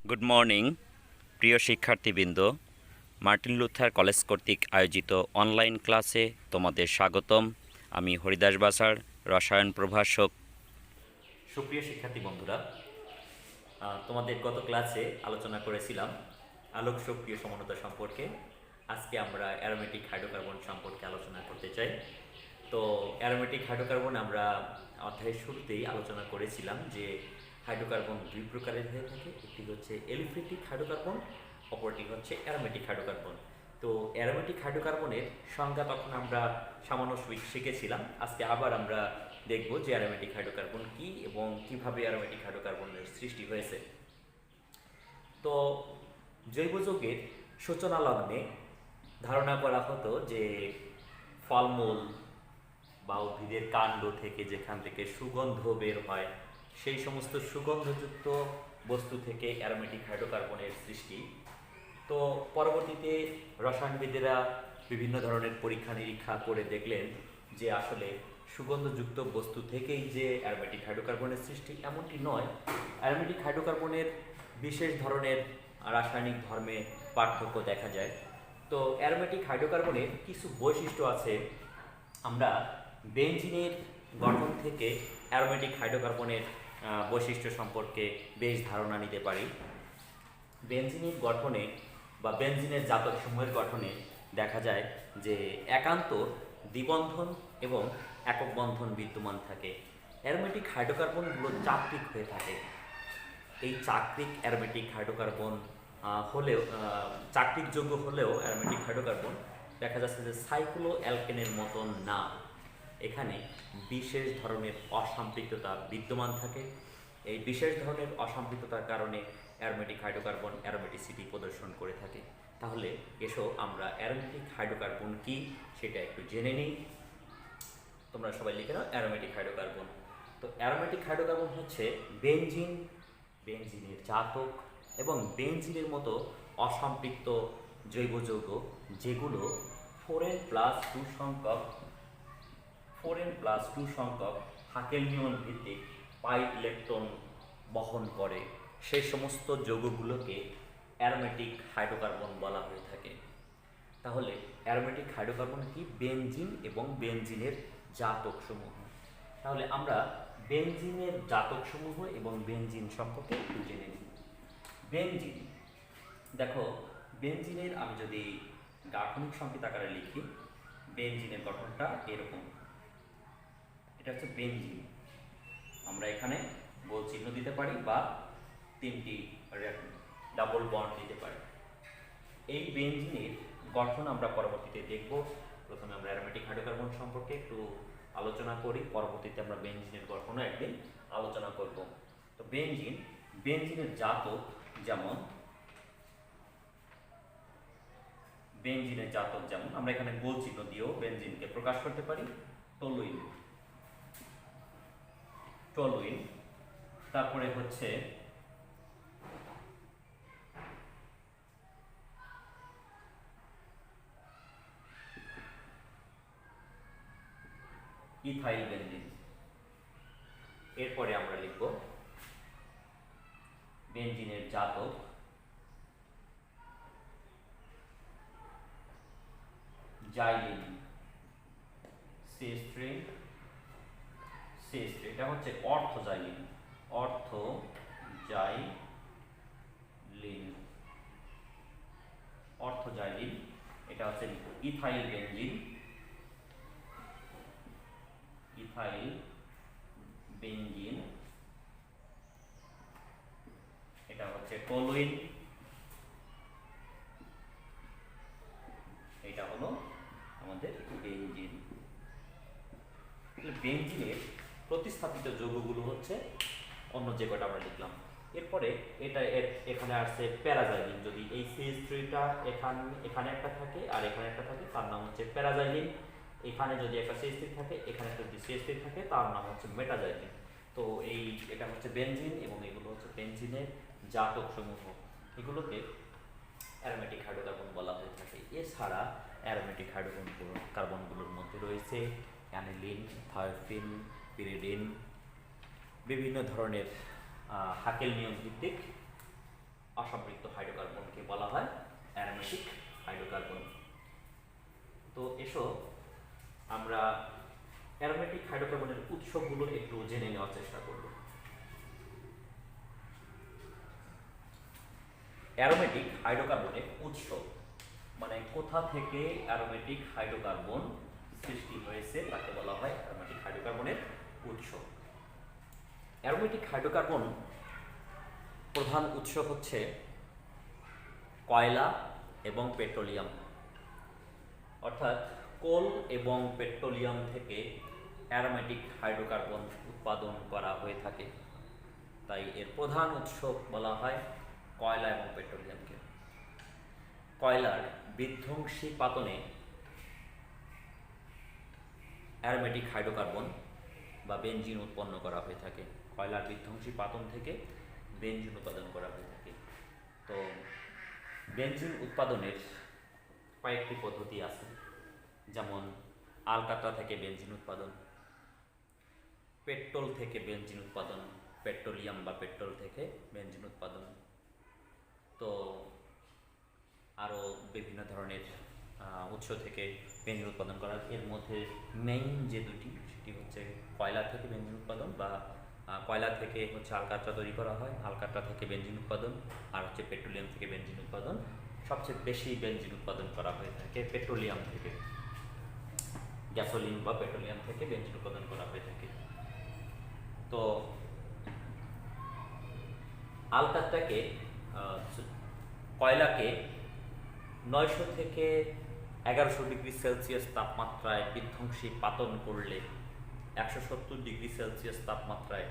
Good morning প্রিয় শিক্ষার্থীবৃন্দ। Martin Luther college কর্তৃক আয়োজিত অনলাইন ক্লাসে তোমাদের স্বাগতম। আমি হরিদাস বাসার রসায়ন প্রভাষক। সুপ্রিয় শিক্ষার্থী বন্ধুরা, তোমাদের গত ক্লাসে আলোচনা করেছিলাম আলোক সক্রিয় সমানতা সম্পর্কে। আজকে আমরা অ্যারোমেটিক হাইড্রোকার্বন সম্পর্কে আলোচনা করতে চাই। তো অ্যারোমেটিক হাইড্রোকার্বন আমরা অধ্যায়ের শুরুতেই আলোচনা করেছিলাম যে হাইড্রোকার্বন দুই প্রকারের হয়ে থাকে, একটি হচ্ছে এলিফ্যাটিক হাইড্রোকার্বন, অপরটি হচ্ছে অ্যারোমেটিক হাইড্রোকার্বন। তো অ্যারোমেটিক হাইড্রোকার্বনের সংজ্ঞা তখন আমরা সামান্য শিখেছিলাম। আজকে আবার আমরা দেখব যে অ্যারোমেটিক হাইড্রোকার্বন কী এবং কীভাবে অ্যারোমেটিক হাইড্রোকার্বনের সৃষ্টি হয়েছে। তো জৈব যৌগের সূচনা লগ্নে ধারণা করা হতো যে ফলমূল বা উদ্ভিদের কাণ্ড থেকে যেখান থেকে সুগন্ধ বের হয়, সেই সমস্ত সুগন্ধযুক্ত বস্তু থেকে অ্যারোমেটিক হাইড্রোকার্বনের সৃষ্টি। তো পরবর্তীতে রসায়নবিদেরা বিভিন্ন ধরনের পরীক্ষা নিরীক্ষা করে দেখলেন যে আসলে সুগন্ধযুক্ত বস্তু থেকেই যে অ্যারোমেটিক হাইড্রোকার্বনের সৃষ্টি এমনটি নয়। অ্যারোমেটিক হাইড্রোকার্বনের বিশেষ ধরনের রাসায়নিক ধর্মে পার্থক্য দেখা যায়। তো অ্যারোমেটিক হাইড্রোকার্বনের কিছু বৈশিষ্ট্য আছে। আমরা বেনজিনের গঠন থেকে অ্যারোমেটিক হাইড্রোকার্বনের বৈশিষ্ট্য সম্পর্কে বেশ ধারণা নিতে পারি। বেনজিনের গঠনে বা বেনজিনের জাতকসমূহের গঠনে দেখা যায় যে একান্ত দ্বিবন্ধন এবং একক বন্ধন বিদ্যমান থাকে। অ্যারোমেটিক হাইড্রোকার্বনগুলো চাক্রিক হয়ে থাকে। এই চাক্রিক অ্যারোমেটিক হাইড্রোকার্বন হলেও চাক্রিক যোগ্য হলেও অ্যারোমেটিক হাইড্রোকার্বন দেখা যাচ্ছে যে সাইক্লো অ্যালকেনের মতন না, এখানে বিশেষ ধরনের অসম্পৃক্ততা বিদ্যমান থাকে। এই বিশেষ ধরনের অসম্পৃক্ততার কারণে অ্যারোমেটিক হাইড্রোকার্বন অ্যারোমেটিসিটি প্রদর্শন করে থাকে। তাহলে এসো আমরা অ্যারোমেটিক হাইড্রোকার্বন কি সেটা একটু জেনে নিই। তোমরা সবাই লিখে নাও অ্যারোমেটিক হাইড্রোকার্বন। তো অ্যারোমেটিক হাইড্রোকার্বন হচ্ছে বেনজিন, বেনজিনের জাতক এবং বেনজিনের মতো অসম্পৃক্ত জৈব যৌগ যেগুলো 4n+2 সংখ্যক হাকেল নিয়ন ভিত্তিক পাই ইলেকট্রন বহন করে, সেই সমস্ত যৌগগুলোকে অ্যারোমেটিক হাইড্রোকার্বন বলা হয়ে থাকে। তাহলে অ্যারোমেটিক হাইড্রোকার্বন কি? বেনজিন এবং বেনজিনের জাতকসমূহ। তাহলে আমরা বেনজিনের জাতকসমূহ এবং বেনজিন সম্পর্কে একটু জেনে নিই। বেনজিন, দেখো বেনজিনের আমি যদি গাঠনিক সংকেত আকারে লিখি, বেনজিনের গঠনটা এরকম। এটা হচ্ছে বেনজিন। আমরা এখানে গোল চিহ্ন দিতে পারি বা তিনটি ডাবল বন্ড দিতে পারি। এই বেনজিনের গঠন আমরা পরবর্তীতে দেখব। প্রথমে আমরা অ্যারোমেটিক হাইড্রোকার্বন সম্পর্কে একটু আলোচনা করি, পরবর্তীতে আমরা বেনজিনের গঠনও একদিন আলোচনা করব। তো বেনজিনের জাতক যেমন আমরা এখানে গোল চিহ্ন দিয়েও বেনজিনকে প্রকাশ করতে পারি। টলুইন, তারপরে হচ্ছে ইথাইল বেনজিন। এরপরে আমরা লিখব বেনজিনের জাতক জাইলিন, এটা হচ্ছে অর্থোজাইলিন। এটা হচ্ছে ইথাইল বেনজিন, এটা হচ্ছে টলুইন, এটা হলো আমাদের বেনজিন। বেনজিনের প্রতিস্থাপিত যৌগগুলো হচ্ছে অন্য যে কটা আমরা লিখলাম। এরপরে এখানে আসছে প্যারাজাইলিন। যদি এই CH3টা এখানে একটা থাকে আর এখানে একটা থাকে, তার নাম হচ্ছে প্যারাজাইলিন। এখানে যদি একটা CH3 থাকে, এখানে একটা যদি CH3 থাকে, তার নাম হচ্ছে মেটাজাইলিন। তো এটা হচ্ছে বেনজিন এবং এগুলো হচ্ছে বেনজিনের জাতক সমূহ। এগুলোকে অ্যারোমেটিক হাইড্রোকার্বন বলা হয়ে থাকে। এছাড়া অ্যারোমেটিক হাইড্রোকার্বনগুলোর মধ্যে রয়েছে অ্যানিলিন, থায়োফিন, পিরিডিন, বিভিন্ন ধরনের হাকেল নিয়ম ভিত্তিক অসম্পৃক্ত হাইড্রোকার্বনকে বলা হয় অ্যারোমেটিক হাইড্রোকার্বন। তো এসো আমরা অ্যারোমেটিক হাইড্রোকার্বনের উৎসগুলো একটু জেনে নেওয়ার চেষ্টা করব। অ্যারোমেটিক হাইড্রোকার্বনের উৎস মানে কোথা থেকে অ্যারোমেটিক হাইড্রোকার্বন সৃষ্টি হয়েছে তাকে বলা হয় অ্যারোমেটিক হাইড্রোকার্বনের উৎস। অ্যারোমেটিক হাইড্রোকার্বন প্রধান উৎস হচ্ছে কয়লা এবং পেট্রোলিয়াম, অর্থাৎ কোল এবং পেট্রোলিয়াম থেকে অ্যারোমেটিক হাইড্রোকার্বন উৎপাদন করা হয়ে থাকে। তাই এর প্রধান উৎস বলা হয় কয়লা এবং পেট্রোলিয়ামকে। কয়লার বিধ্বংসী পাতনে অ্যারোমেটিক হাইড্রোকার্বন বা বেনজিন উৎপন্ন করা হয়ে থাকে। কয়লার বিধ্বংসী পাতন থেকে বেনজিন উৎপাদন করা হয়ে থাকে। তো বেনজিন উৎপাদনের কয়েকটি পদ্ধতি আছে, যেমন আলকাতরা থেকে বেনজিন উৎপাদন, পেট্রোল থেকে বেনজিন উৎপাদন, পেট্রোলিয়াম বা পেট্রোল থেকে বেনজিন উৎপাদন। তো আরও বিভিন্ন ধরনের উৎস থেকে বেনজিন উৎপাদন করা। এর মধ্যে মেইন যে দুটি সেটি হচ্ছে কয়লা থেকে বেনজিন উৎপাদন বা কয়লা থেকে হচ্ছে আলকাতরা তৈরি করা হয়, আলকাতরা থেকে বেনজিন উৎপাদন, আর হচ্ছে পেট্রোলিয়াম থেকে বেনজিন উৎপাদন। সবচেয়ে বেশি বেনজিন উৎপাদন করা হয়ে থাকে পেট্রোলিয়াম থেকে, গ্যাসোলিন বা পেট্রোলিয়াম থেকে বেনজিন উৎপাদন করা হয়ে থাকে। তো আলকাতরাকে কয়লাকে 900 থেকে 1100 ডিগ্রি সেলসিয়াস তাপমাত্রায় বিধ্বংসী পাতন করলে 170 ডিগ্রি সেলসিয়াস তাপমাত্রায়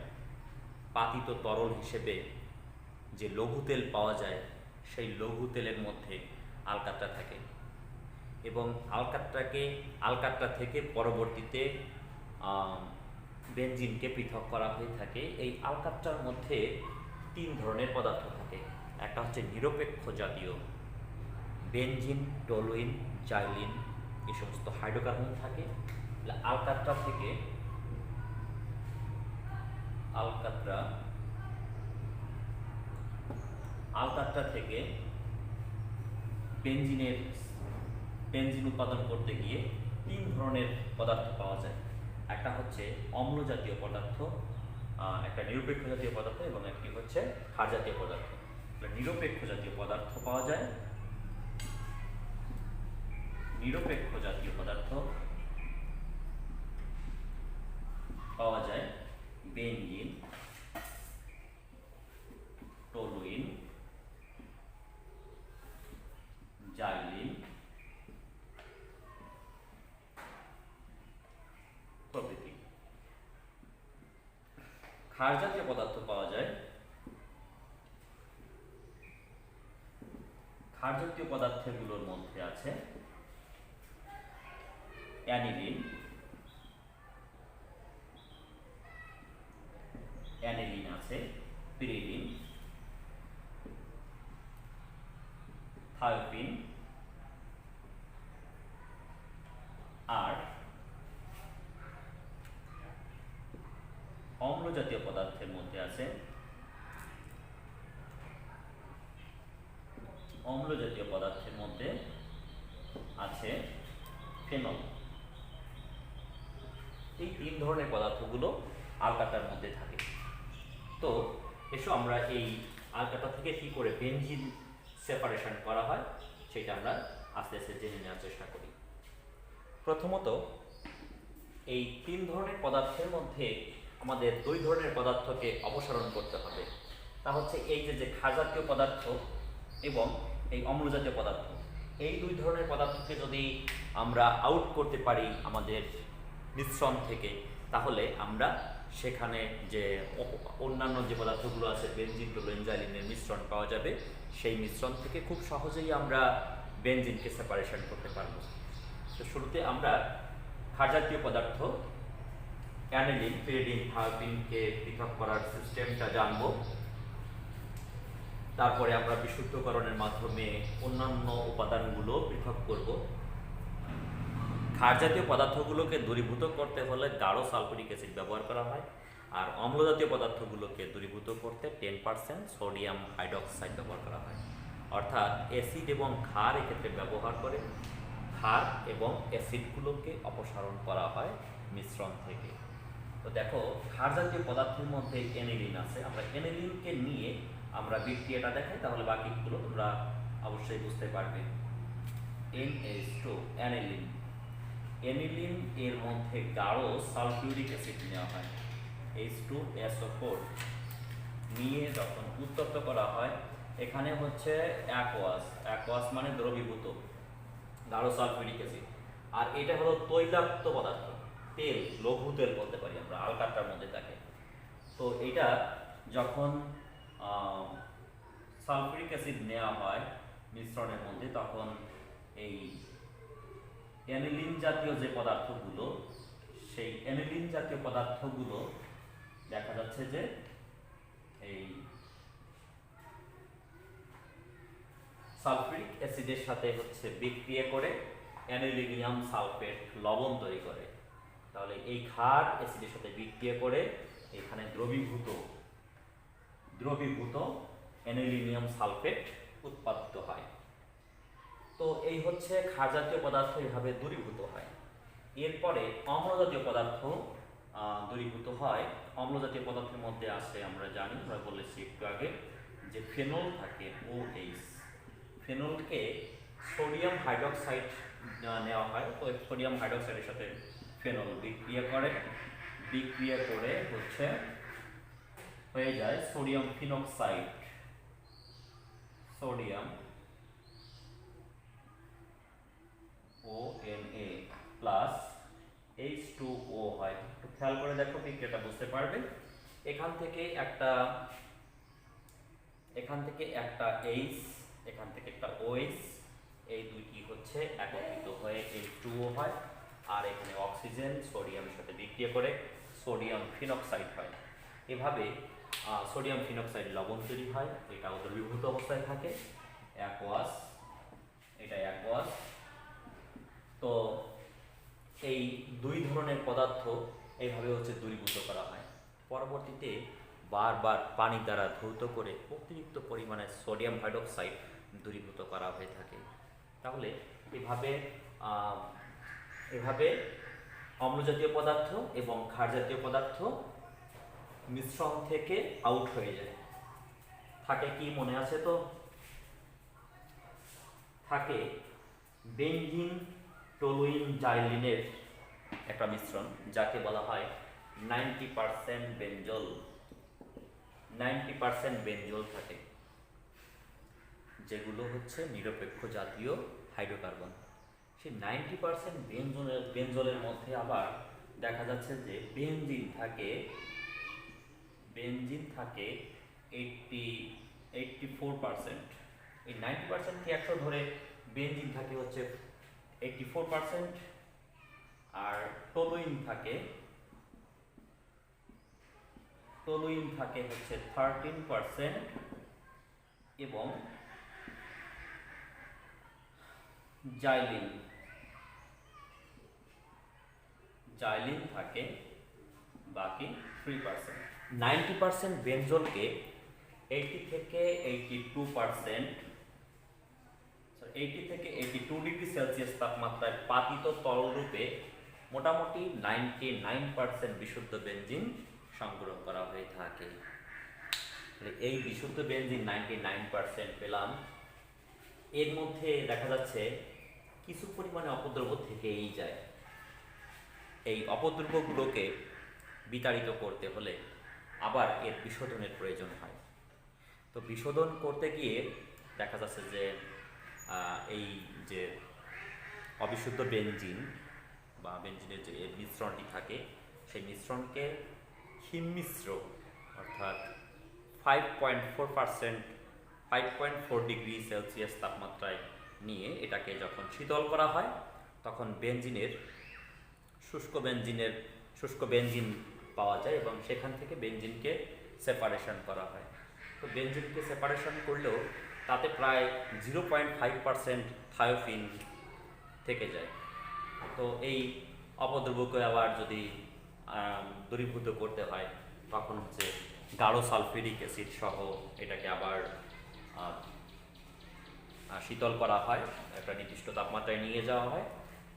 পাতিত তরল হিসেবে যে লঘু তেল পাওয়া যায় সেই লঘু তেলের মধ্যে আলকাতরা থাকে এবং আলকাতরা থেকে পরবর্তীতে বেনজিনকে পৃথক করা হয়ে থাকে। এই আলকাতরার মধ্যে 3 ধরনের পদার্থ থাকে। একটা হচ্ছে নিরপেক্ষ জাতীয় বেনজিন, টলুইন, জাইলিন এই সমস্ত হাইড্রোকার্বন থাকে। আলকাতরা থেকে বেনজিন উৎপাদন করতে গিয়ে 3 ধরনের পদার্থ পাওয়া যায়। একটা হচ্ছে অম্ল জাতীয় পদার্থ, একটা নিরপেক্ষ জাতীয় পদার্থ এবং একটি হচ্ছে ক্ষার জাতীয় পদার্থ। নিরপেক্ষ জাতীয় পদার্থ পাওয়া যায় বেনজিন, টলুইন, জাইলিন প্রভৃতি। ক্ষার জাতীয় পদার্থ পাওয়া যায়, ক্ষার জাতীয় পদার্থগুলোর মধ্যে আছে অ্যানিলিন, আছে পিরিডিন, থায়োপিন আর অম্ল জাতীয় পদার্থের মধ্যে আছে ফেনল। এই 3 ধরনের পদার্থগুলো আলকাতরার মধ্যে থাকে। তো এসো আমরা এই আলকাতরা থেকে কি করে বেনজিন সেপারেশন করা হয় সেটা আমরা আস্তে আস্তে জেনে নেওয়ার চেষ্টা করি। প্রথমত এই 3 ধরনের পদার্থের মধ্যে আমাদের 2 ধরনের পদার্থকে অপসারণ করতে হবে। তা হচ্ছে এই যে ক্ষার জাতীয় পদার্থ এবং এই অম্ল জাতীয় পদার্থ, এই 2 ধরনের পদার্থকে যদি আমরা আউট করতে পারি আমাদের মিশ্রণ থেকে, তাহলে আমরা সেখানে যে অন্যান্য যে পদার্থগুলো আছে বেনজিন, টলুইন, জাইলিনের মিশ্রণ পাওয়া যাবে। সেই মিশ্রণ থেকে খুব সহজেই আমরা বেনজিনকে সেপারেশন করতে পারবো। তো শুরুতে আমরা ক্ষার জাতীয় পদার্থ অ্যানিলিন, পিরিডিন, থায়োপিনকে পৃথক করার সিস্টেমটা জানব। তারপরে আমরা বিশুদ্ধকরণের মাধ্যমে অন্যান্য উপাদানগুলো পৃথক করব। ক্ষার জাতীয় পদার্থগুলোকে দূরীভূত করতে হলে গাঢ় সালফিউরিক অ্যাসিড ব্যবহার করা হয়, আর অম্ল জাতীয় পদার্থগুলোকে দূরীভূত করতে 10% সোডিয়াম হাইড্রক্সাইড ব্যবহার করা হয়। অর্থাৎ অ্যাসিড এবং ক্ষার এক্ষেত্রে ব্যবহার করে ক্ষার এবং অ্যাসিডগুলোকে অপসারণ করা হয় মিশ্রণ থেকে। তো দেখো, ক্ষার জাতীয় পদার্থের মধ্যে অ্যানিলিন আছে। আমরা অ্যানিলিনকে নিয়ে আমরা বিক্রিয়াটা দেখাই, তাহলে বাকিগুলো তোমরা অবশ্যই বুঝতে পারবে। NH2 aniline. অ্যানিলিন এর মধ্যে গাঢ় সালফিউরিক অ্যাসিড নেওয়া হয়, H2SO4 নিয়ে যখন উত্তপ্ত করা হয়, এখানে হচ্ছে অ্যাকোয়াস মানে দ্রবীভূত গাঢ় সালফিউরিক অ্যাসিড। আর এটা হলো তৈলাক্ত পদার্থ, তেল, লঘু তেল বলতে পারি আমরা, আলকাট্রার মধ্যে থাকে। তো এটা যখন সালফিউরিক অ্যাসিড নেওয়া হয় মিশ্রণের মধ্যে, তখন এই অ্যানিলিন জাতীয় যে পদার্থগুলো, সেই অ্যানিলিন জাতীয় পদার্থগুলো দেখা যাচ্ছে যে এই সালফিউরিক অ্যাসিডের সাথে হচ্ছে বিক্রিয়া করে অ্যানিলিনিয়াম সালফেট লবণ তৈরি করে। তাহলে এই ক্ষার অ্যাসিডের সাথে বিক্রিয়া করে এখানে দ্রবীভূত অ্যানিলিনিয়াম সালফেট উৎপাদিত হয়। তো এই হচ্ছে ক্ষার জাতীয় পদার্থ এভাবে দূরীভূত হয়। এরপরে অম্ল জাতীয় পদার্থ দূরীভূত হয়। অম্ল জাতীয় পদার্থের মধ্যে আসে, আমরা জানি, আমরা বলেছি একটু আগে, যে ফেনল থাকে, OH। ফেনলকে সোডিয়াম হাইড্রক্সাইড নেওয়া হয়। তো সোডিয়াম হাইড্রক্সাইডের সাথে ফেনল বিক্রিয়া করে হচ্ছে হয়ে যায় sodium phenoxide, sodium ONA plus H2O হয়। একটু খেয়াল করে দেখো, বিক্রিয়াটা বুঝতে পারবে। এখান থেকে একটা H, এখান থেকে একটা OH, এই দুইটি হচ্ছে একত্রিত হয়ে H2O হয়। আর এখানে অক্সিজেন সোডিয়ামের সাথে বিক্রিয়া করে সোডিয়াম ফিনক্সাইড হয়। এভাবে সোডিয়াম ফিনক্সাইড লবণ তৈরি হয়, এটা দ্রবীভূত অবস্থায় থাকে, এটা অ্যাকোয়াস। তো এই দুই ধরনের পদার্থ এইভাবে হচ্ছে দূরীভূত করা হয়। পরবর্তীতে বারবার পানি দ্বারা ধৌত করে অতিরিক্ত পরিমাণে সোডিয়াম হাইড্রক্সাইড দূরীভূত করা হয়ে থাকে। তাহলে এভাবে অম্ল জাতীয় পদার্থ এবং ক্ষার জাতীয় পদার্থ মিশ্রণ থেকে আউট হয়ে যায়। থাকে কি মনে আছে? তো থাকে বেনজিন টলুইন জাইলিনের একটা মিশ্রণ, যাকে বলা হয় 90% বেনজল। 90% বেনজল থাকে, যেগুলো হচ্ছে নিরপেক্ষ জাতীয় হাইড্রোকার্বন। সেই 90% বেনজলের মধ্যে আবার দেখা যাচ্ছে যে বেনজিন থাকে 84%। এই 90% কে 100 ধরে বেনজিন থাকে হচ্ছে 84%, আর টলুইন থাকে হচ্ছে 13%, এবং জাইলিন থাকে বাকি 3%। 90% বেনজলকে 80 থেকে 82 ডিগ্রি সেলসিয়াস তাপমাত্রায় পাতিত তরলরূপে মোটামুটি 99% বিশুদ্ধ বেনজিন সংগ্রহ করা হয়ে থাকে। এই বিশুদ্ধ বেনজিন 99% পেলাম। এর মধ্যে দেখা যাচ্ছে কিছু পরিমাণে অপদ্রব্য থেকেই যায়। এই অপদ্রব্যগুলোকে বিতাড়িত করতে হলে আবার এর বিশোধনের প্রয়োজন হয়। তো বিশোধন করতে গিয়ে দেখা যাচ্ছে যে এই যে অবিশুদ্ধ বেনজিন বা বেনজিনের যে মিশ্রণটি থাকে, সেই মিশ্রণকে হিমমিশ্র অর্থাৎ 5.4 ডিগ্রি সেলসিয়াস তাপমাত্রায় নিয়ে এটাকে যখন শীতল করা হয়, তখন শুষ্ক বেনজিন পাওয়া যায়, এবং সেখান থেকে বেনজিনকে সেপারেশন করা হয়। তো বেনজিনকে সেপারেশন করলেও তাতে প্রায় 0.5% থায়োফিন থেকে যায়। তো এই অপদ্রব্যকে আবার যদি দূরীভূত করতে হয়, তখন হচ্ছে গাঢ় সালফিউরিক অ্যাসিড সহ এটাকে আবার শীতল করা হয়, একটা নির্দিষ্ট তাপমাত্রায় নিয়ে যাওয়া হয়।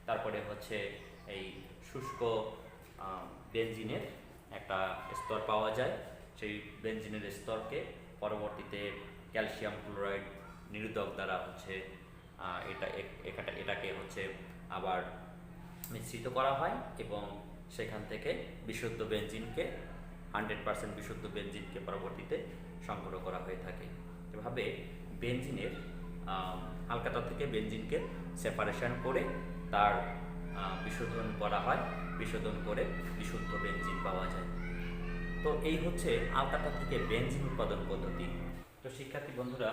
তারপরে হচ্ছে এই শুষ্ক বেনজিনের একটা স্তর পাওয়া যায়। সেই বেনজিনের স্তরকে পরবর্তীতে ক্যালসিয়াম ক্লোরাইড নিরোধক দ্বারা হচ্ছে এটাকে হচ্ছে আবার মিশ্রিত করা হয় এবং সেখান থেকে বিশুদ্ধ বেনজিনকে 100% বিশুদ্ধ বেনজিনকে পরবর্তীতে সংগ্রহ করা হয়ে থাকে। এভাবে বেনজিনের হালকাটা থেকে বেনজিনকে সেপারেশন করে তার বিশোধন করা হয়, বিশোধন করে বিশুদ্ধ বেনজিন পাওয়া যায়। তো এই হচ্ছে আলকাটা থেকে বেনজিন উৎপাদন পদ্ধতি। তো শিক্ষার্থী বন্ধুরা,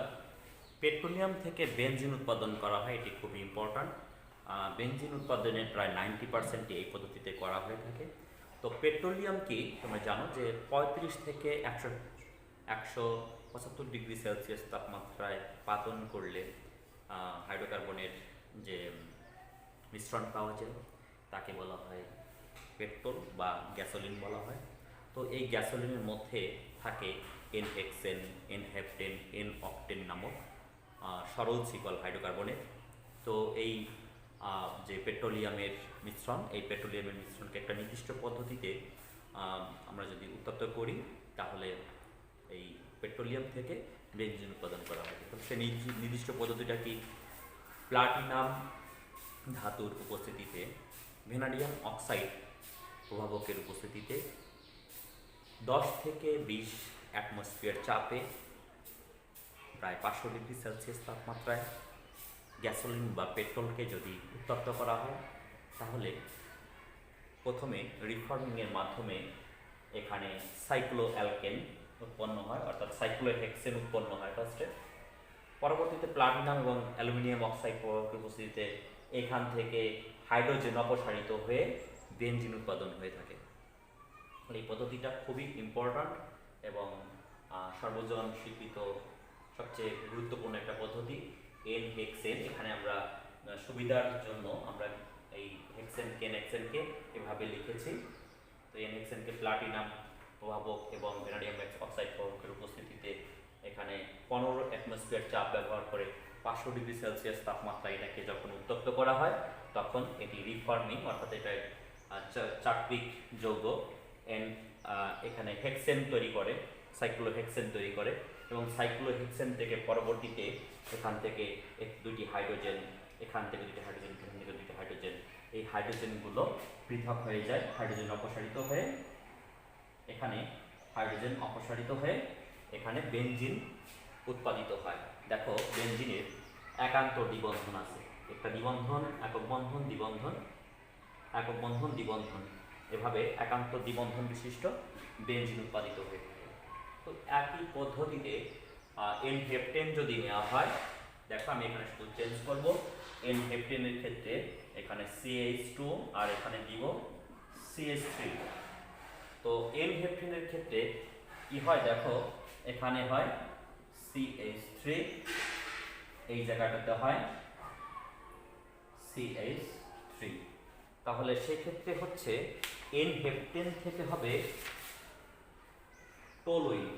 পেট্রোলিয়াম থেকে বেনজিন উৎপাদন করা হয়, এটি খুবই ইম্পর্ট্যান্ট। বেনজিন উৎপাদনের প্রায় 90% এই পদ্ধতিতে করা হয়ে থাকে। তো পেট্রোলিয়াম কি তোমরা জানো যে 35 থেকে 175 ডিগ্রি সেলসিয়াস তাপমাত্রায় পাতন করলে হাইড্রোকার্বনের যে মিশ্রণ পাওয়া যায় তাকে বলা হয় পেট্রোল বা গ্যাসোলিন বলা হয়। তো এই গ্যাসোলিনের মধ্যে থাকে N hexane, N heptane, N octane নামক সরল শিকল হাইড্রোকার্বনের। তো এই যে পেট্রোলিয়ামের মিশ্রণ, এই পেট্রোলিয়ামের মিশ্রণকে একটা নির্দিষ্ট পদ্ধতিতে আমরা যদি উত্তপ্ত করি তাহলে এই পেট্রোলিয়াম থেকে বেনজিন উৎপাদন করা হয়। তো সেই নির্দিষ্ট পদ্ধতিটা কি? প্লাটিনাম ধাতুর উপস্থিতিতে ভ্যানাডিয়াম অক্সাইড প্রভাবকের উপস্থিতিতে 10 থেকে 20 অ্যাটমসফিয়ার চাপে প্রায় 500 ডিগ্রি সেলসিয়াস তাপমাত্রায় গ্যাসোলিন বা পেট্রোলকে যদি উত্তপ্ত করা হয় তাহলে প্রথমে রিফর্মিংয়ের মাধ্যমে এখানে সাইক্লো অ্যালকেন উৎপন্ন হয়, অর্থাৎ সাইক্লোহেক্সেন উৎপন্ন হয় ফার্স্টে। পরবর্তীতে প্লাটিনাম এবং অ্যালুমিনিয়াম অক্সাইড প্রভাবকের উপস্থিতিতে এখান থেকে হাইড্রোজেন অপসারিত হয়ে বেনজিন উৎপাদন হয়ে থাকে। এই পদ্ধতিটা খুবই ইম্পর্ট্যান্ট এবং সর্বজন স্বীকৃত সবচেয়ে গুরুত্বপূর্ণ একটা পদ্ধতি। এন হেক্সেন, এখানে আমরা সুবিধার জন্য আমরা এই হেক্সেনকে হেক্সেনকে এভাবে লিখেছি। তো এন হেক্সেনকে প্লাটিনাম প্রভাবক এবং ভ্যানাডিয়াম অক্সাইড প্রভাবকের উপস্থিতিতে এখানে 15 অ্যাটমসফিয়ার চাপ ব্যবহার করে 500 ডিগ্রি সেলসিয়াস তাপমাত্রায় এটাকে যখন উত্তপ্ত করা হয় তখন এটি রিফর্মিং, অর্থাৎ এটা চাকরিক যৌগ এখানে হেক্সেন তৈরি করে, সাইক্লোহেক্সেন তৈরি করে এবং সাইক্লোহেক্সেন থেকে পরবর্তীতে এখান থেকে দুইটি হাইড্রোজেন, এখান থেকে দুটি হাইড্রোজেন, এখান থেকে দুটি হাইড্রোজেন, এই হাইড্রোজেনগুলো পৃথক হয়ে যায়, হাইড্রোজেন অপসারিত হয়ে এখানে হাইড্রোজেন অপসারিত হয়ে এখানে বেনজিন উৎপাদিত হয়। দেখো বেনজিনের একান্ত দ্বিবন্ধন আছে, একটা দ্বিবন্ধন, একক বন্ধন, দ্বিবন্ধন, একক বন্ধন, দ্বিবন্ধন, এভাবে একান্ত দ্বিবন্ধন বিশিষ্ট বেনজিন উৎপাদিত হয়ে থাকে। তো একই পদ্ধতিতে এন হেপটেন যদি নেওয়া হয়, দেখো আমি এখানে শুধু চেঞ্জ করব। এন হেপটেনের ক্ষেত্রে এখানে CH2 আর এখানে দিব CH3। তো এন হেপটেনের ক্ষেত্রে কি হয় দেখো, এখানে হয় CH3, এই জায়গাটাতে হয় CH3। তাহলে সেক্ষেত্রে হচ্ছে এন হেপটেন থেকে হবে টলুইন,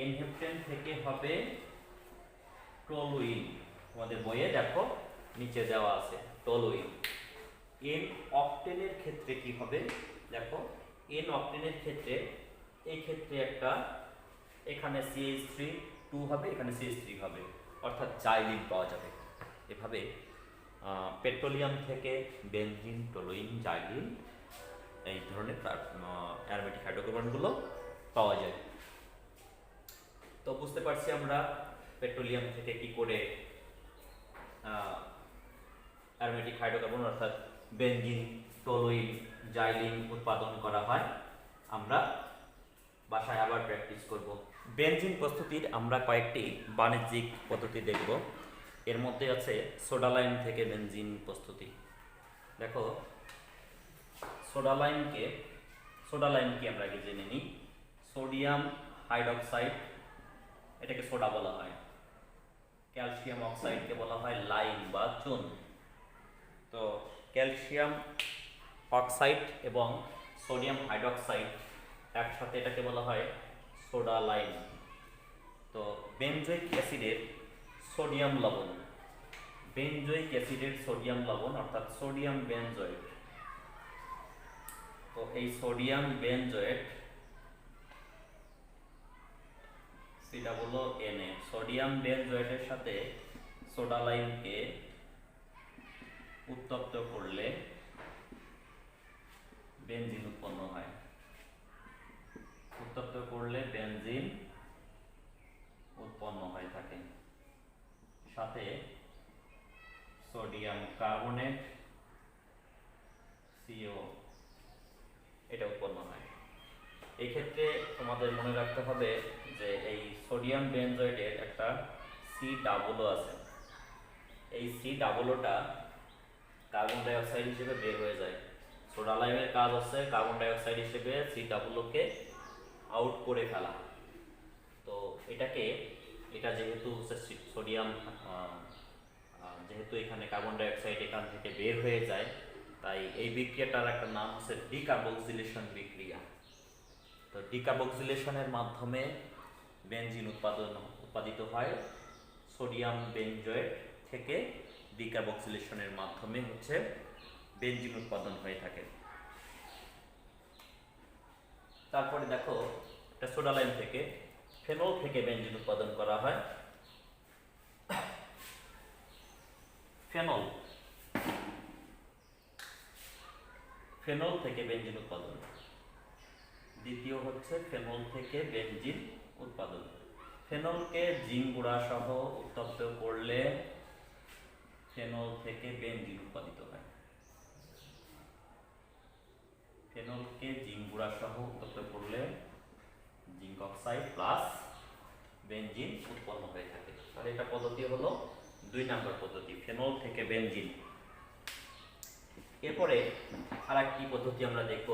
এন হেপটেন থেকে হবে টলুইন, তোমাদের বইয়ে দেখো নিচে দেওয়া আছে টলুইন। এন অক্টেনের ক্ষেত্রে কি হবে দেখো, এন অক্টেনের ক্ষেত্রে এই ক্ষেত্রে একটা এখানে CH3 হবে, এখানে CH3 হবে, অর্থাৎ জাইলিন পাওয়া যাবে। এভাবে পেট্রোলিয়াম থেকে বেনজিন, টলুইন, জাইলিন এই ধরনের অ্যারোমেটিক হাইড্রোকার্বনগুলো পাওয়া যায়। তো বুঝতে পারছি আমরা পেট্রোলিয়াম থেকে কি করে অ্যারোমেটিক হাইড্রোকার্বন অর্থাৎ বেনজিন, টলুইন, জাইলিন উৎপাদন করা হয়। আমরা বাসায় আবার প্র্যাকটিস করব। বেনজিন প্রস্তুতির আমরা কয়েকটি বাণিজ্যিক পদ্ধতি দেখব। এর মধ্যে আছে সোডালাইম থেকে বেনজিন প্রস্তুতি। দেখো সোডালাইমকে আমরা আগে জেনে নিই। সোডিয়াম হাইড্রোক্সাইড, এটাকে সোডা বলা হয়। ক্যালসিয়াম অক্সাইডকে বলা হয় লাইম বা চুন। তো ক্যালসিয়াম অক্সাইড এবং সোডিয়াম হাইড্রোক্সাইড একসাথে এটাকে বলা হয় সোডা লাইম। তো বেনজোইক অ্যাসিডের সোডিয়াম লবণ, বেনজোইক অ্যাসিডের সোডিয়াম লবণ অর্থাৎ সোডিয়াম বেনজয়েট। তো এই সোডিয়াম বেনজয়েট COO, সোডিয়াম বেনজয়েটের সাথে সোডা লাইমকে উত্তপ্ত করলে বেনজিন উৎপন্ন হয়। উত্তপ্ত করলে বেনজিন উৎপন্ন হয়ে থাকে, সাথে সোডিয়াম কার্বনেট CO এটা উৎপন্ন হয়। এই ক্ষেত্রে তোমাদের মনে রাখতে হবে যে এই সোডিয়াম বেনজয়েটের একটা COO আছে। এই COOটা কার্বন ডাই অক্সাইড হিসেবে বের হয়ে যায়। সোডা লাইমের কাজ হচ্ছে কার্বন ডাই অক্সাইড হিসেবে COOকে আউট করে ফেলা। তো এটা যেহেতু সোডিয়াম, যেহেতু এখানে কার্বন ডাই অক্সাইড এখান থেকে বের হয়ে যায়, তাই এই বিক্রিয়াটার একটা নাম হচ্ছে ডিকার্বক্সিলেশন বিক্রিয়া। তো ডিকার্বক্সিলেশনের মাধ্যমে বেনজিন উৎপাদিত হয়। সোডিয়াম বেনজয়েট থেকে ডিকার্বক্সিলেশনের মাধ্যমে হচ্ছে বেনজিন উৎপাদন হয়ে থাকে। তারপরে দেখো, এটা সোডা লাইম থেকে ফেনল থেকে বেনজিন উৎপাদন করা হয়। ফেনল থেকে বেনজিন উৎপাদন, দ্বিতীয় হচ্ছে ফেনল থেকে বেনজিন উৎপাদন। ফেনলকে জিঙ্ক গুঁড়া সহ উত্তপ্ত করলে ফেনল থেকে বেনজিন উৎপাদিত হয়। ফেনলকে জিঙ্ক গুঁড়া সহ উত্তপ্ত করলে জিঙ্ক অক্সাইড প্লাস বেনজিন উৎপন্ন হয়ে থাকে। তাহলে এটা পদ্ধতি হলো 2 নম্বর পদ্ধতি, ফেনল থেকে বেনজিন। এরপরে আরেকটি পদ্ধতি আমরা দেখব।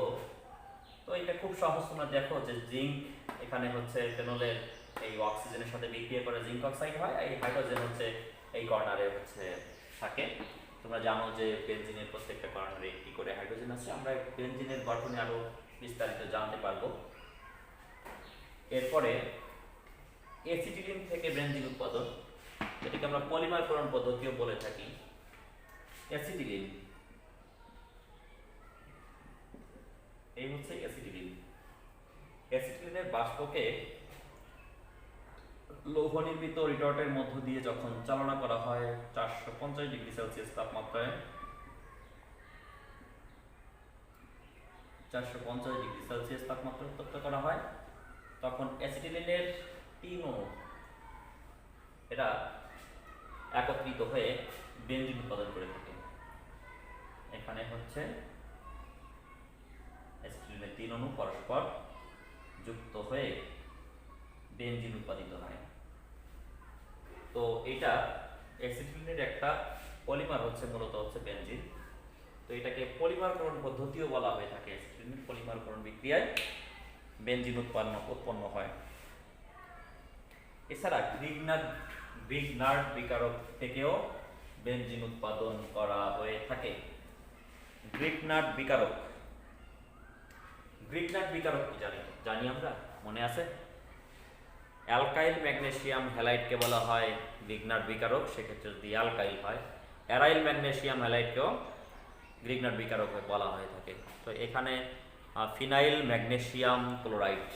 তো এটা খুব সহজ, তোমরা দেখো যে জিঙ্ক এখানে হচ্ছে ফেনলের এই অক্সিজেনের সাথে বিক্রিয়া করে জিঙ্ক অক্সাইড হয়, এই হাইড্রোজেন হচ্ছে এই কর্নারে হচ্ছে থাকে। তোমরা জানো যে বেনজিনের প্রত্যেকটা কর্নারে একটি করে হাইড্রোজেন আছে। আমরা বেনজিনের গঠনে আরো বিস্তারিত জানতে পারবো। এরপরে অ্যাসিটিলিন থেকে বেনজিন উৎপাদন, এটাকে আমরা পলিমারকরণ পদ্ধতিও বলে থাকি। অ্যাসিটিলিন, এই হচ্ছে অ্যাসিটিলিন। অ্যাসিটিলিনের বাষ্পকে লৌহ নির্মিত রিটর্টের মধ্য দিয়ে যখন চালনা করা হয় 450 ডিগ্রি সেলসিয়াস তাপমাত্রায়, 450 ডিগ্রি সেলসিয়াস তাপমাত্রা উত্তপ্ত করা হয়, তখন অ্যাসিটিলিনের 3 অণু এরা একত্রিত হয়ে বেনজিন উৎপাদন করে থাকে। এখানে হচ্ছে অ্যাসিটিলিনের 3 অণু পরস্পর যুক্ত হয়ে বেনজিন উৎপাদিত হয়। তো এটা অ্যাসিটিলিনের একটা পলিমার হচ্ছে, মূলত হচ্ছে বেনজিন। তো এটাকে পলিমারকরণ পদ্ধতিও বলা হয়ে থাকে। অ্যাসিটিলিনের পলিমারকরণ বিক্রিয়ায় বেনজিন উৎপন্ন হয়। এছাড়া গ্রিগনার্ড বিকারক থেকেও বেনজিন উৎপাদন করা হয়ে থাকে। গ্রিগনার্ড বিকারক কি জানি আমরা, মনে আছে? অ্যালকাইল ম্যাগনেসিয়াম হ্যালাইডকে বলা হয় গ্রিগনার্ড বিকারক, সেক্ষেত্রে যদি অ্যালকাইল হয়। অ্যারাইল ম্যাগনেসিয়াম হ্যালাইডকেও গ্রিগনার্ড বিকারক বলা হয়ে থাকে। তো এখানে phenyl magnesium chloride,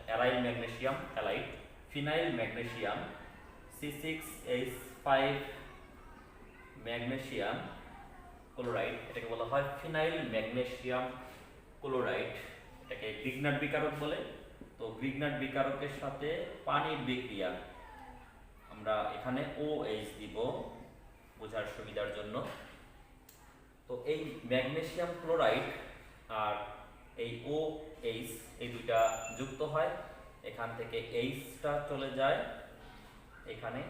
aryl magnesium halide, phenyl magnesium C6H5 magnesium chloride, এটাকে বলা হয় ফিনাইল ম্যাগনেসিয়াম ক্লোরাইড। এটাকে গ্রিগনার্ড বিকারক বলে। তো গ্রিগনার্ড বিকারকের সাথে পানির বিক্রিয়া, আমরা এখানে OH দিব বোঝার সুবিধার জন্য। তো এই ম্যাগনেসিয়াম ক্লোরাইড আর এই OH এই দুইটা যুক্ত হয়, এখান থেকে Hটা চলে যায় এখানে,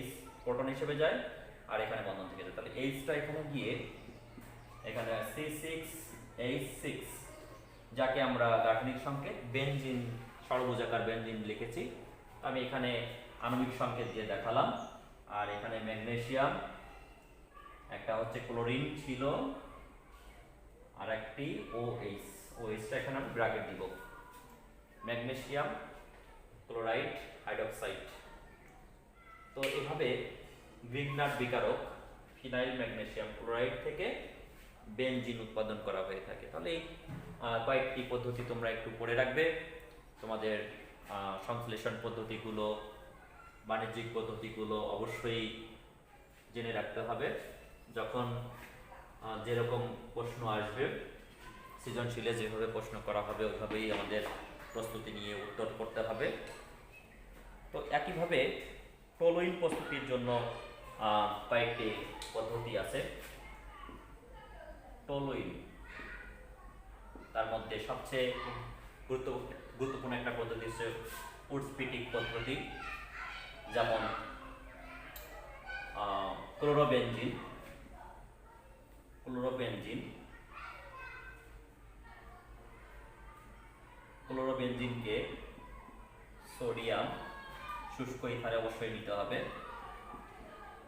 H প্রোটন হিসেবে যায়, আর এখানে বন্ধন থেকে যায়। তাহলে Hটা এখানে গিয়ে এখানে C6H6, যাকে আমরা গাঠনিক সংকেত বেনজিন, ষড়ভুজাকার বেনজিন লিখেছি। আমি এখানে আণবিক সংকেত দিয়ে দেখালাম। আর এখানে ম্যাগনেসিয়াম, একটা হচ্ছে ক্লোরিন ছিল, আর একটি OH, OH-টা এখানে আমি ব্র্যাকেট দিব। Magnesium chloride hydroxide. তো এভাবে গ্রিগনার বিকারক ফিনাইল ম্যাগনেসিয়াম ক্লোরাইড থেকে বেনজিন উৎপাদন করা হয়ে থাকে। তাহলে এই কয়েকটি পদ্ধতি তোমরা একটু পড়ে রাখবে। তোমাদের সংশ্লেষণ পদ্ধতিগুলো, বাণিজ্যিক পদ্ধতিগুলো অবশ্যই জেনে রাখতে হবে। যখন যেরকম প্রশ্ন আসবে, সৃজনশীলে যেভাবে প্রশ্ন করা হবে ওইভাবেই আমাদের প্রস্তুতি নিয়ে উত্তর করতে হবে। তো একইভাবে টলুইন প্রস্তুতির জন্য কয়েকটি পদ্ধতি আছে। টলুইন, তার মধ্যে সবচেয়ে গুরুত্বপূর্ণ একটা পদ্ধতি হচ্ছে উডস্পিটিক পদ্ধতি, যেমন ক্লোরোবেনজিন ক্লোরোবেনজিনকে সোডিয়াম, শুষ্ক ইথারে অবশ্যই নিতে হবে,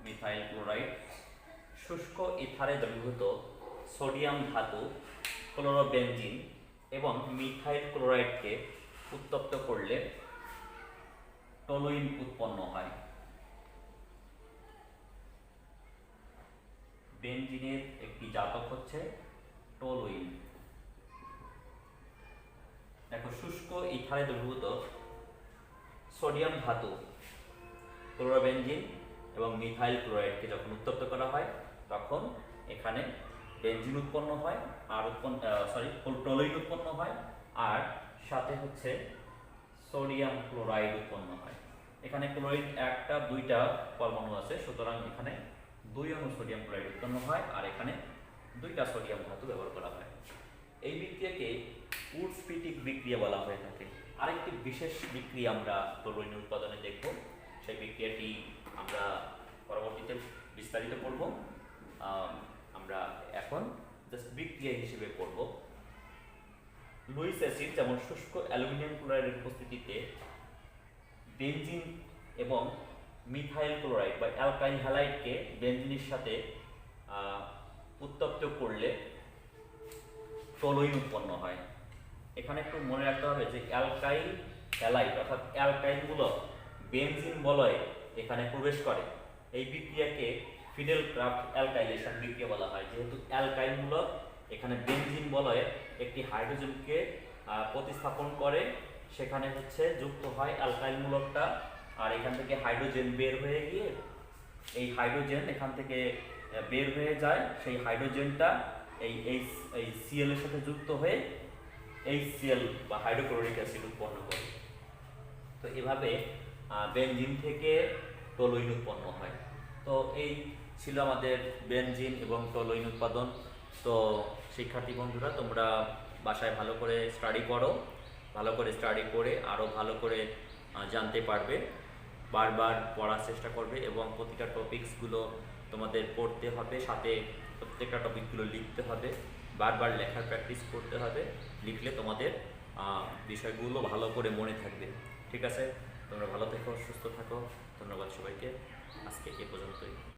মিথাইল ক্লোরাইড, শুষ্ক ইথারে দ্রবীভূত সোডিয়াম ধাতু ক্লোরোবেনজিন এবং মিথাইল ক্লোরাইডকে উত্তপ্ত করলে টলুইন উৎপন্ন হয়। বেনজিনের একটি জাতক হচ্ছে টলুইন। দেখো, শুষ্ক ইথারে দ্রবীভূত সোডিয়াম ধাতু ক্লোরোবেনজিন এবং মিথাইল ক্লোরাইডকে যখন উত্তপ্ত করা হয় তখন এখানে বেনজিন উৎপন্ন হয় আর টলুইন উৎপন্ন হয়, আর সাথে হচ্ছে সোডিয়াম ক্লোরাইড উৎপন্ন হয়। এখানে ক্লোরাইড একটা দুইটা পরমাণু আছে, সুতরাং এখানে 2 অণু সোডিয়াম ক্লোরাইড উৎপন্ন হয় আর এখানে 2টা সোডিয়াম ধাতু ব্যবহার করা হয়। এই বিক্রিয়াকে উডস্পিটিক বিক্রিয়া বলা হয়ে থাকে। আরেকটি বিশেষ বিক্রিয়া আমরা টলুইন উৎপাদনে দেখব, সেই বিক্রিয়াটি আমরা পরবর্তীতে বিস্তারিত করব। আমরা এখন জাস্ট বিক্রিয়া হিসেবে পড়ব। লুইস অ্যাসিড, যেমন শুষ্ক অ্যালুমিনিয়াম ক্লোরাইডের উপস্থিতিতে বেনজিন এবং মিথাইল ক্লোরাইড বা অ্যালকাইল হ্যালাইডকে বেনজিনের সাথে উত্তপ্ত করলে টলুইন উৎপন্ন হয়। এখানে একটু মনে রাখতে হবে যে অ্যালকাইল হ্যালাইড অর্থাৎ অ্যালকাইলগুলো বেনজিন বলয়ে এখানে প্রবেশ করে। এই বিক্রিয়াকে ফিডেল ক্রাফট অ্যালকাইলেশন বিক্রিয়া বলা হয়, যেহেতু অ্যালকাইলগুলো এখানে বেনজিন বলয়ে একটি হাইড্রোজেনকে প্রতিস্থাপন করে, সেখানে হচ্ছে যুক্ত হয় অ্যালকাইল মূলকটা, আর এখান থেকে হাইড্রোজেন বের হয়ে গিয়ে এই হাইড্রোজেন এখান থেকে বের হয়ে যায়, সেই হাইড্রোজেনটা এই সিএল এর সাথে যুক্ত হয়ে HCl বা হাইড্রোক্লোরিক অ্যাসিড উৎপন্ন করে। তো এভাবে বেনজিন থেকে টলুইন উৎপন্ন হয়। তো এই ছিল আমাদের বেনজিন এবং টলুইন উৎপাদন। তো শিক্ষার্থী বন্ধুরা, তোমরা বাসায় ভালো করে স্টাডি করো, ভালো করে স্টাডি করে আরও ভালো করে জানতে পারবে, বারবার পড়ার চেষ্টা করবে এবং প্রতিটা টপিকসগুলো তোমাদের পড়তে হবে, সাথে প্রত্যেকটা টপিকগুলো লিখতে হবে, বারবার লেখার প্র্যাকটিস করতে হবে। লিখলে তোমাদের বিষয়গুলো ভালো করে মনে থাকবে। ঠিক আছে, তোমরা ভালো থেকো, সুস্থ থাকো। ধন্যবাদ সবাইকে। আজকে এ পর্যন্তই।